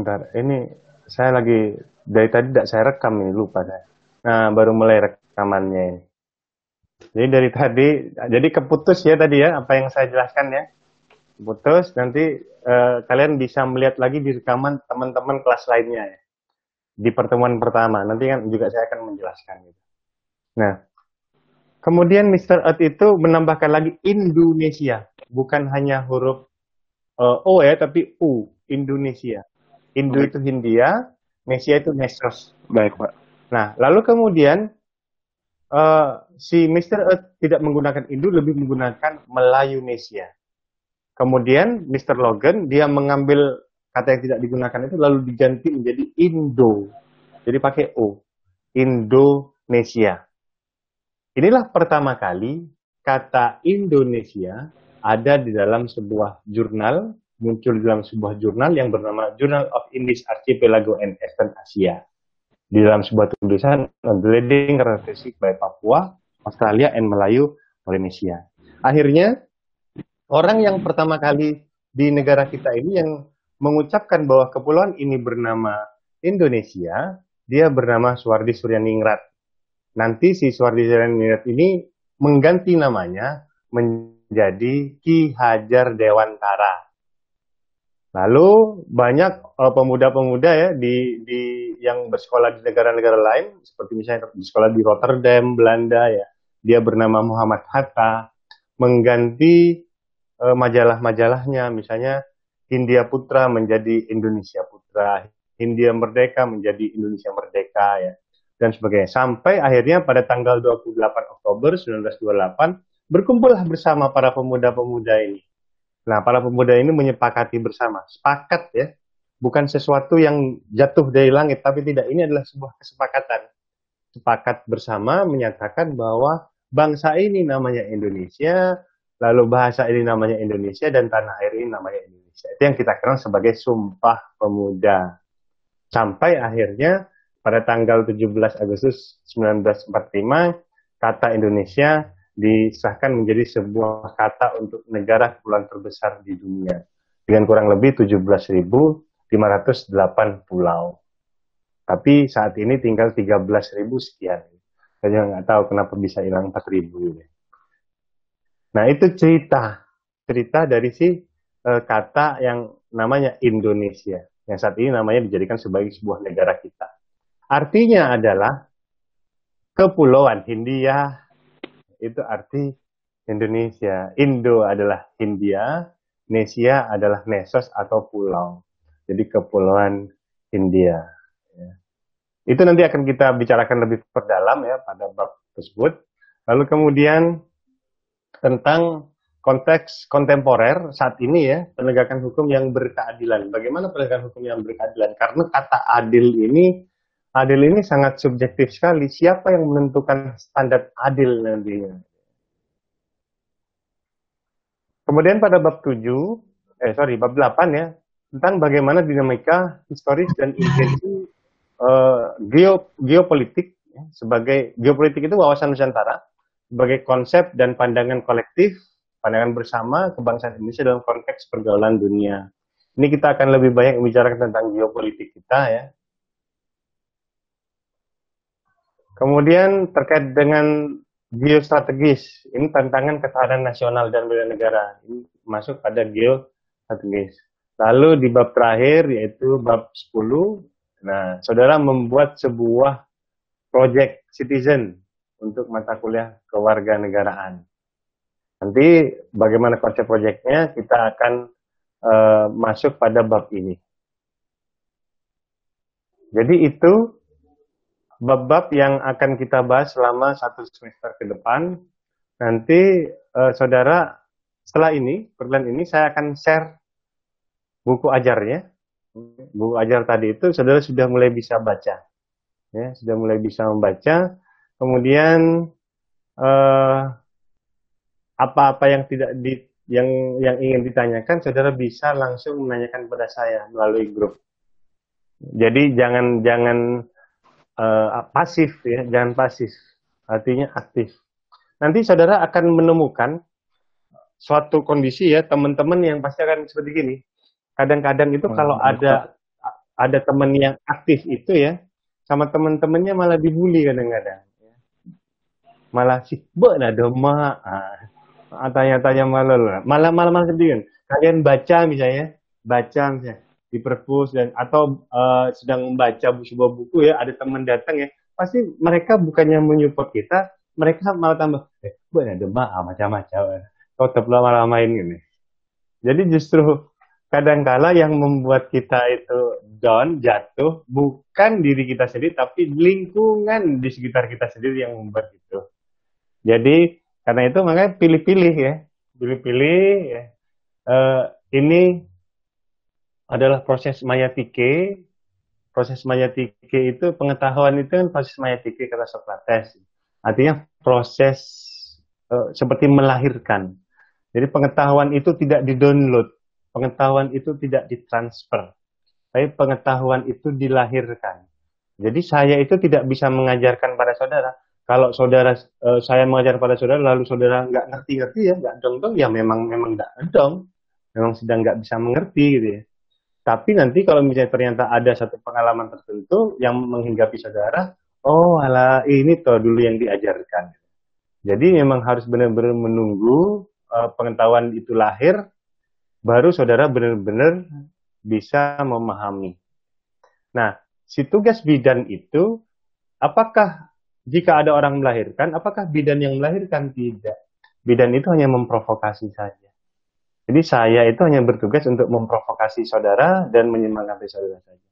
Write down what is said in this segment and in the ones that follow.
Sebentar, ini saya lagi dari tadi tidak saya rekam ini lupa saya. Nah, baru mulai rekamannya ini. Jadi dari tadi, jadi keputus ya tadi ya apa yang saya jelaskan ya. Keputus, nanti kalian bisa melihat lagi di rekaman teman-teman kelas lainnya ya. Di pertemuan pertama, nanti kan juga saya akan menjelaskan gitu. Nah, kemudian Mr. Earth itu menambahkan lagi Indonesia, bukan hanya huruf O ya, tapi U, Indonesia. Indo itu Hindia, Nesia itu Nesos. Baik, Pak. Nah, lalu kemudian si Mr. Earth tidak menggunakan Indo, lebih menggunakan Melayunesia. Kemudian Mr. Logan dia mengambil kata yang tidak digunakan itu lalu diganti menjadi Indo. Jadi pakai O. Indonesia. Inilah pertama kali kata Indonesia ada di dalam sebuah jurnal, muncul di dalam sebuah jurnal yang bernama Journal of Indies Archipelago and Eastern Asia. Di dalam sebuah tulisan, The Leading Characteristic by Papua, Australia, and Melayu, Polynesia. Akhirnya, orang yang pertama kali di negara kita ini yang mengucapkan bahwa kepulauan ini bernama Indonesia, dia bernama Suwardi Suryaningrat. Nanti si Suwardi Suryaningrat ini mengganti namanya menjadi Ki Hajar Dewantara. Lalu banyak pemuda-pemuda ya di yang bersekolah di negara-negara lain, seperti misalnya bersekolah di Rotterdam, Belanda ya, dia bernama Muhammad Hatta, mengganti majalah-majalahnya, misalnya Hindia Putra menjadi Indonesia Putra, Hindia Merdeka menjadi Indonesia Merdeka ya, dan sebagainya. Sampai akhirnya pada tanggal 28 Oktober 1928 berkumpullah bersama para pemuda-pemuda ini. Nah, para pemuda ini menyepakati bersama, sepakat ya, bukan sesuatu yang jatuh dari langit, tapi tidak, ini adalah sebuah kesepakatan. Sepakat bersama menyatakan bahwa bangsa ini namanya Indonesia, lalu bahasa ini namanya Indonesia, dan tanah air ini namanya Indonesia. Itu yang kita kenal sebagai Sumpah Pemuda. Sampai akhirnya pada tanggal 17 Agustus 1945, kata Indonesia disahkan menjadi sebuah kata untuk negara kepulauan terbesar di dunia dengan kurang lebih 17.508 pulau. Tapi saat ini tinggal 13.000 sekian. Saya juga nggak tahu kenapa bisa hilang 4.000 ini. Nah, itu cerita dari si kata yang namanya Indonesia, yang saat ini namanya dijadikan sebagai sebuah negara kita. Artinya adalah Kepulauan Hindia, itu arti Indonesia. Indo adalah Hindia, Nesia adalah Nesos atau pulau. Jadi Kepulauan Hindia. Ya. Itu nanti akan kita bicarakan lebih perdalam ya pada bab tersebut. Lalu kemudian tentang konteks kontemporer saat ini ya, penegakan hukum yang berkeadilan. Bagaimana penegakan hukum yang berkeadilan? Karena kata adil ini sangat subjektif sekali. Siapa yang menentukan standar adil nantinya? Kemudian pada bab 8 ya, tentang bagaimana dinamika historis dan intensi geopolitik ya, sebagai geopolitik itu wawasan Nusantara sebagai konsep dan pandangan kolektif, pandangan bersama kebangsaan Indonesia dalam konteks pergaulan dunia. Ini kita akan lebih banyak membicarakan tentang geopolitik kita ya. Kemudian terkait dengan geostrategis, ini tantangan ketahanan nasional dan bela negara. Ini masuk pada geostrategis. Lalu di bab terakhir yaitu bab 10, nah, saudara membuat sebuah project citizen untuk mata kuliah kewarganegaraan. Nanti bagaimana konsep proyeknya kita akan masuk pada bab ini. Jadi itu bab-bab yang akan kita bahas selama 1 semester ke depan. Nanti saudara setelah ini, perbulan ini saya akan share buku ajarnya. Buku ajar tadi itu saudara sudah mulai bisa baca. Ya, sudah mulai bisa membaca. Kemudian apa-apa yang yang ingin ditanyakan, saudara bisa langsung menanyakan kepada saya melalui grup. Jadi jangan pasif ya, jangan pasif, artinya aktif. Nanti saudara akan menemukan suatu kondisi ya, teman-teman yang pasti akan seperti gini. Kadang-kadang itu kalau ada ada teman yang aktif itu ya, sama teman-temannya malah dibully kadang-kadang. Malah sih, nah doma, tanya-tanya malah sedih kan. Kalian baca misalnya di perpus dan atau sedang membaca sebuah buku ya, ada teman datang ya, pasti mereka bukannya menyupport kita, mereka malah tambah, nah doma, macam-macam, kau tetap lama-lamain gini. Jadi justru kadangkala yang membuat kita itu down, jatuh, bukan diri kita sendiri, tapi lingkungan di sekitar kita sendiri yang membuat itu. Jadi karena itu makanya pilih-pilih ya, pilih-pilih ya. Ini adalah proses mayatike. Proses mayatike itu pengetahuan itu kan proses mayatike kata Socrates. Artinya proses seperti melahirkan. Jadi pengetahuan itu tidak di-download, pengetahuan itu tidak ditransfer, tapi pengetahuan itu dilahirkan. Jadi saya itu tidak bisa mengajarkan pada saudara. Kalau saudara saya mengajar pada saudara lalu saudara nggak ngerti-ngerti ya, nggak dong ya memang nggak dong, memang sedang nggak bisa mengerti gitu ya. Tapi nanti kalau misalnya ternyata ada satu pengalaman tertentu yang menghinggapi saudara, oh alah ini toh dulu yang diajarkan. Jadi memang harus benar-benar menunggu pengetahuan itu lahir, baru saudara benar-benar bisa memahami. Nah, si tugas bidan itu, apakah jika ada orang melahirkan, apakah bidan yang melahirkan? Tidak. Bidan itu hanya memprovokasi saja. Jadi saya itu hanya bertugas untuk memprovokasi saudara dan menyemangati saudara saja.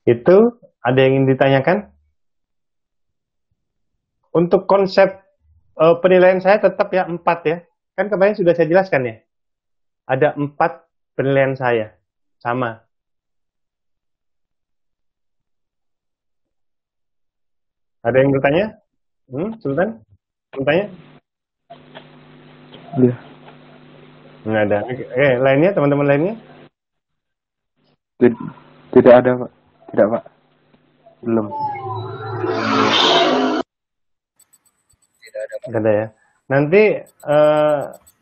Itu ada yang ingin ditanyakan? Untuk konsep penilaian saya tetap ya 4 ya. Kan kemarin sudah saya jelaskan ya. Ada 4 penilaian saya. Sama. Ada yang bertanya? Sultan? Bertanya? Iya. Nggak ada. Oke, lainnya, teman-teman lainnya? Tidak ada, Pak. Tidak, Pak. Belum. Tidak ada ya. Nanti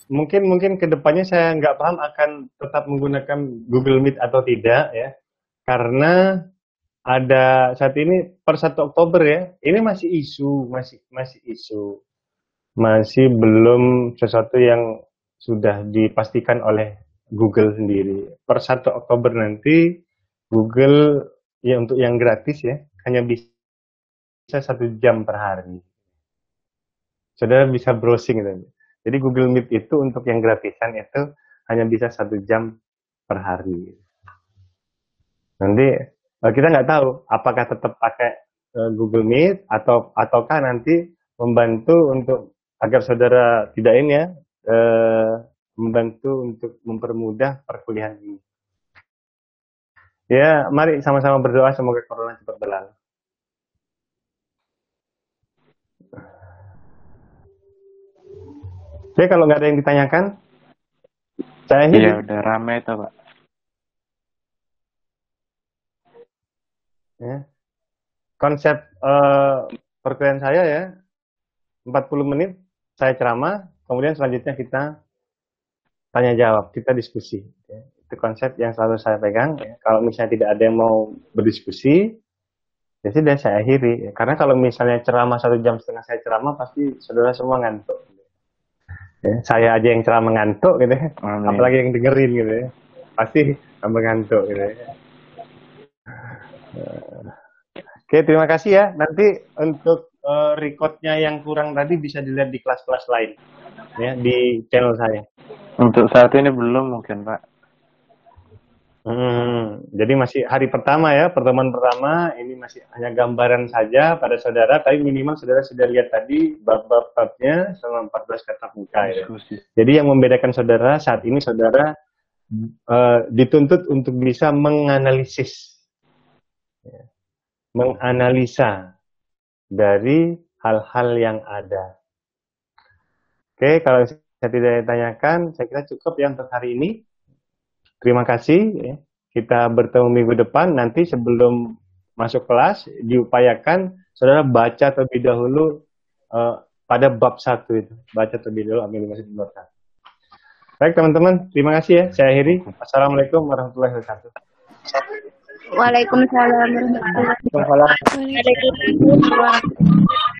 mungkin kedepannya saya nggak paham akan tetap menggunakan Google Meet atau tidak ya. Karena ada saat ini per 1 Oktober ya, ini masih isu, masih isu. Masih belum sesuatu yang sudah dipastikan oleh Google sendiri. Per 1 Oktober nanti Google ya untuk yang gratis ya, hanya bisa 1 jam per hari. Saudara bisa browsing gitu. Jadi Google Meet itu untuk yang gratisan itu hanya bisa 1 jam per hari. Nanti kita nggak tahu apakah tetap pakai Google Meet ataukah nanti membantu untuk agar saudara tidak ini ya membantu untuk mempermudah perkuliahan ini. Ya, mari sama-sama berdoa semoga corona cepat berlalu. Oke, kalau nggak ada yang ditanyakan, saya ini. Iya, udah ramai itu, Pak. Ya. Konsep perkuliahan saya ya, 40 menit saya ceramah, kemudian selanjutnya kita tanya jawab, kita diskusi. Ya. Itu konsep yang selalu saya pegang. Ya. Kalau misalnya tidak ada yang mau berdiskusi, ya sudah saya akhiri. Ya. Karena kalau misalnya ceramah 1,5 jam saya ceramah, pasti saudara semua ngantuk. Ya, saya aja yang ceramah ngantuk gitu ya. Apalagi yang dengerin gitu ya. Pasti tambah ngantuk gitu ya. Oke, terima kasih ya. Nanti untuk recordnya yang kurang tadi bisa dilihat di kelas-kelas lain ya, di channel saya. Untuk saat ini belum mungkin, Pak. Jadi masih hari pertama ya, pertemuan pertama, ini masih hanya gambaran saja pada saudara, tapi minimal saudara sudah lihat tadi bab-babnya selama 14 kata muka ya. Jadi yang membedakan saudara saat ini saudara dituntut untuk bisa menganalisis, ya, menganalisa dari hal-hal yang ada. Oke, kalau saya tidak ditanyakan, saya kira cukup ya untuk hari ini. Terima kasih. Kita bertemu minggu depan. Nanti sebelum masuk kelas, diupayakan saudara baca terlebih dahulu pada bab 1 itu. Baca terlebih dahulu ambil masuk di bab 1. Baik teman-teman, terima kasih ya. Saya akhiri. Assalamualaikum warahmatullahi wabarakatuh. Waalaikumsalam warahmatullahi Waalaikumsalam. wabarakatuh.